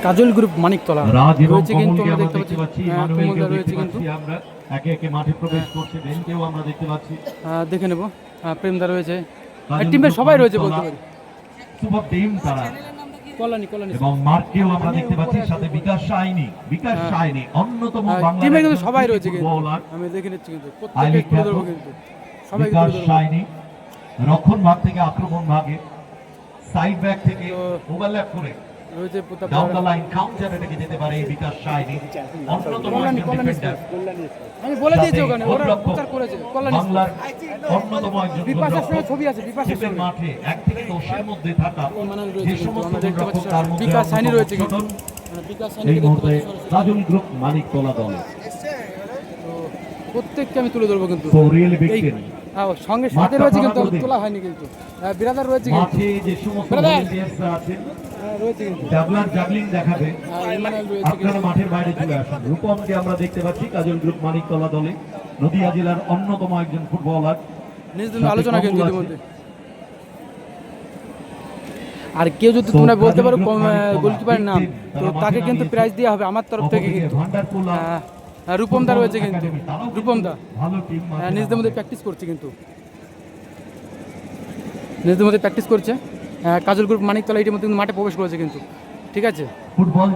কাজল group Maniktala রাজ এবং রয়েছে কিন্তু কমলকে আমরা আমরা দেখতে পাচ্ছি, ইমানুয়েলকে দেখতে পাচ্ছি, কিন্তু আমরা একে একে মাঠে প্রবেশ করছে, বেনকেও আমরা দেখতে পাচ্ছি। দেখে নেব। প্রেমদা রয়েছে, কাজল টিমের গ্রুপ সবাই রয়েছে মানিকতলা, বলতে পারি। সুপার টিম তারা। কল্যাণী এবং মার্ককেও আমরা দেখতে পাচ্ছি, সাথে বিকাশ সায়নী অন্যতম টিমে কিন্তু বাংলাদেশ সবাই রয়েছে কিন্তু ফুটবলার। আমি দেখে নিচ্ছি কিন্তু হাইলি প্রত্যেককে তুলে ধরবো খ্যাত কিন্তু সবাই বিকাশ সায়নী রক্ষণ ভাগ থেকে আক্রমণ ভাগে, সাইড ব্যাক থেকে ওভারল্যাপ করে রয়েছে ডাউন দ্য লাইন কাউন্টার এটাকে যেতে পারে এই বিকাশ সায়নী, অন্যতম একজন ডিফেন্ডার। আমি বলে দিয়েছি ওখানে, ওরা প্রচার করেছে কল্যাণী বাংলার অন্যতম একজন বিপাশার সঙ্গে গোলরক্ষক। ছবি আছে, বিপাশার টিপের সঙ্গে মাঠে 1 থেকে 10 এর মধ্যে থাকা মানান যে রয়েছে কিন্তু সমস্ত আমরা দেখতে গোলরক্ষক পাচ্ছি। তার মধ্যে বিকাশ সাইনি রয়েছে কিন্তু অন্যতম বিকাশ এই সাইনি মুহূর্তে কাজল গ্রুপ মানিকতলা দল। তো প্রত্যেককে আমি তুলে ধরবো কিন্তু So really big এই team. সঙ্গে সাথে রয়েছে কিন্তু তোলা হয়নি কিন্তু বিরাদার রয়েছে কিন্তু মাঠে যে সমস্ত ব্রাদার। ভলান্টিয়ার্সরা আছেন রয়েছে কিন্তু জাগলিং দেখাবে, ইমানুয়েল রয়েছে আপনারা কিন্তু মাঠের বাইরে চলে আসুন। রূপমকে আমরা দেখতে পাচ্ছি কাজল গ্রুপ মানিকতলা দলে, নদিয়া জেলার অন্যতম একজন ফুটবলার। নিজেদের আলোচনা কিন্তু ইতিমধ্যে। আর কেউ যদি তোমরা বলতে পারো গোলকিপারের নাম, তো তাকে কিন্তু প্রাইজ দেওয়া হবে আমার তরফ থেকে কিন্তু। রূপমদা রয়েছে কিন্তু, রূপমদা নিজেদের মধ্যে প্র্যাকটিস করছে কিন্তু, নিজেদের মধ্যে প্র্যাকটিস করছে। কাজল গ্রুপ মানিকতলা এটির মধ্যে কিন্তু মাঠে প্রবেশ করেছে কিন্তু, ঠিক আছে। ফুটবল